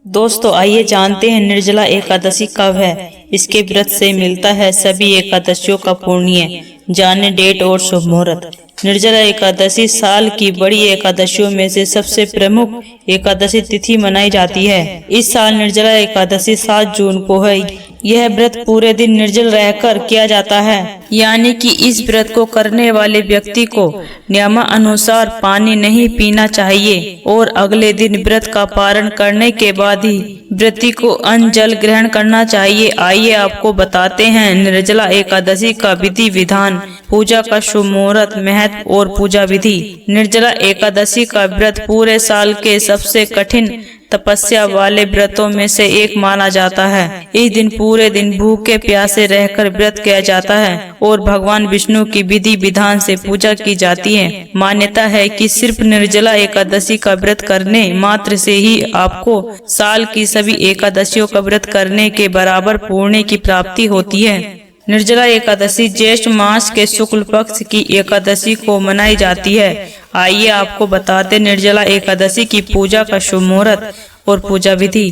दोस्तों आइए जानते हैं निर्जला एकादशी कब है। इसके व्रत से मिलता है सभी एकादशियों का पुण्य। जाने डेट और शुभ मुहूर्त। निर्जला एकादशी साल की बड़ी एकादशियों में से सबसे प्रमुख एकादशी तिथि मनाई जाती है। इस साल निर्जला एकादशी 7 जून को है। यह व्रत पूरे दिन निर्जल रहकर किया जाता है, यानी कि इस व्रत को करने वाले व्यक्ति को नियमानुसार पानी नहीं पीना चाहिए और अगले दिन व्रत का पारण करने के बाद ही व्रती को अन्न जल ग्रहण करना चाहिए। आइए आपको बताते हैं निर्जला एकादशी का विधि विधान, पूजा का शुभ मुहूर्त, महत्व और पूजा विधि। निर्जला एकादशी का व्रत पूरे साल के सबसे कठिन तपस्या वाले व्रतों में से एक माना जाता है। इस दिन पूरे दिन भूखे प्यासे रहकर व्रत किया जाता है और भगवान विष्णु की विधि विधान से पूजा की जाती है। मान्यता है कि सिर्फ निर्जला एकादशी का व्रत करने मात्र से ही आपको साल की सभी एकादशियों का व्रत करने के बराबर पुण्य की प्राप्ति होती है। निर्जला एकादशी ज्येष्ठ मास के शुक्ल पक्ष की एकादशी को मनाई जाती है। आइए आपको बताते निर्जला एकादशी की पूजा का शुभ मुहूर्त और पूजा विधि।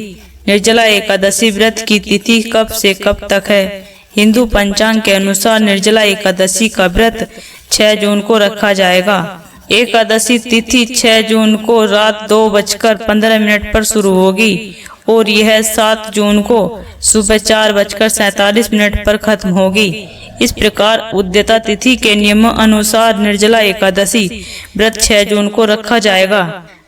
निर्जला एकादशी व्रत की तिथि कब से कब तक है। हिंदू पंचांग के अनुसार निर्जला एकादशी का व्रत 6 जून को रखा जाएगा। एकादशी तिथि 6 जून को रात 2:15 पर शुरू होगी और यह 7 जून को सुबह 4:47 पर खत्म होगी। इस प्रकार उद्यता तिथि के नियमों अनुसार निर्जला एकादशी व्रत 6 जून को रखा जाएगा।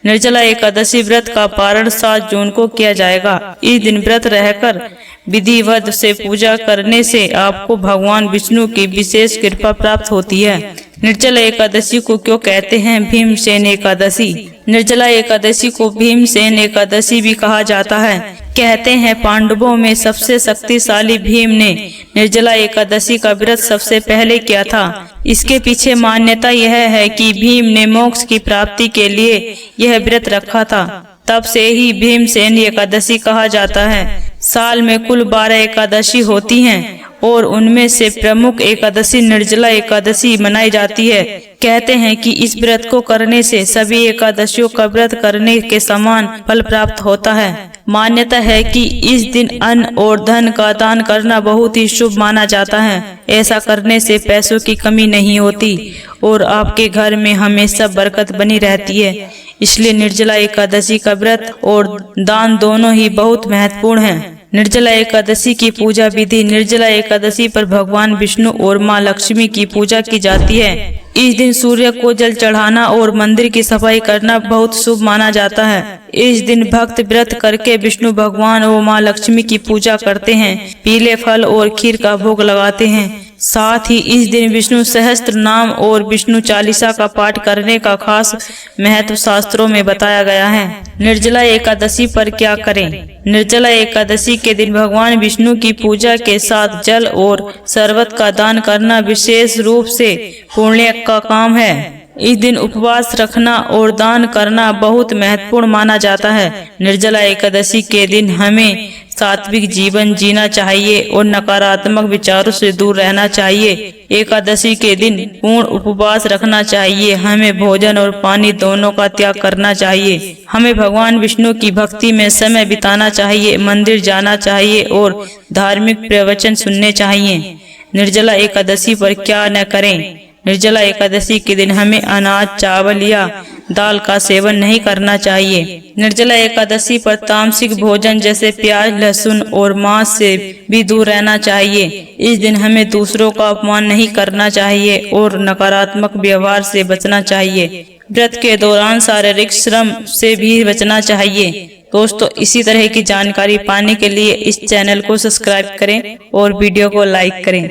निर्जला एकादशी व्रत का पारण 7 जून को किया जाएगा। इस दिन व्रत रहकर विधिवत से पूजा करने से आपको भगवान विष्णु की विशेष कृपा प्राप्त होती है। निर्जला एकादशी को क्यों कहते हैं भीमसेन एकादशी। निर्जला एकादशी को भीमसेन एकादशी भी कहा जाता है। कहते हैं पांडवों में सबसे शक्तिशाली भीम ने निर्जला एकादशी का व्रत सबसे पहले किया था। इसके पीछे मान्यता यह है कि भीम ने मोक्ष की प्राप्ति के लिए यह व्रत रखा था। तब से ही भीमसेन एकादशी कहा जाता है। साल में कुल 12 एकादशी होती हैं और उनमें से प्रमुख एकादशी निर्जला एकादशी मनाई जाती है। कहते हैं कि इस व्रत को करने से सभी एकादशियों का व्रत करने के समान फल प्राप्त होता है। मान्यता है कि इस दिन अन्न और धन का दान करना बहुत ही शुभ माना जाता है। ऐसा करने से पैसों की कमी नहीं होती और आपके घर में हमेशा बरकत बनी रहती है। इसलिए निर्जला एकादशी का व्रत और दान दोनों ही बहुत महत्वपूर्ण हैं। निर्जला एकादशी की पूजा विधि। निर्जला एकादशी पर भगवान विष्णु और माँ लक्ष्मी की पूजा की जाती है। इस दिन सूर्य को जल चढ़ाना और मंदिर की सफाई करना बहुत शुभ माना जाता है। इस दिन भक्त व्रत करके विष्णु भगवान और माँ लक्ष्मी की पूजा करते हैं, पीले फल और खीर का भोग लगाते हैं। साथ ही इस दिन विष्णु सहस्त्र नाम और विष्णु चालीसा का पाठ करने का खास महत्व शास्त्रों में बताया गया है। निर्जला एकादशी पर क्या करें। निर्जला एकादशी के दिन भगवान विष्णु की पूजा के साथ जल और शरबत का दान करना विशेष रूप से पुण्य का काम है। इस दिन उपवास रखना और दान करना बहुत महत्वपूर्ण माना जाता है। निर्जला एकादशी के दिन हमें सात्विक जीवन जीना चाहिए और नकारात्मक विचारों से दूर रहना चाहिए। एकादशी के दिन पूर्ण उपवास रखना चाहिए। हमें भोजन और पानी दोनों का त्याग करना चाहिए। हमें भगवान विष्णु की भक्ति में समय बिताना चाहिए, मंदिर जाना चाहिए और धार्मिक प्रवचन सुनने चाहिए। निर्जला एकादशी पर क्या न करें। निर्जला एकादशी के दिन हमें अनाज, चावल या दाल का सेवन नहीं करना चाहिए। निर्जला एकादशी पर तामसिक भोजन जैसे प्याज, लहसुन और मांस से भी दूर रहना चाहिए। इस दिन हमें दूसरों का अपमान नहीं करना चाहिए और नकारात्मक व्यवहार से बचना चाहिए। व्रत के दौरान शारीरिक श्रम से भी बचना चाहिए। दोस्तों इसी तरह की जानकारी पाने के लिए इस चैनल को सब्सक्राइब करें और वीडियो को लाइक करें।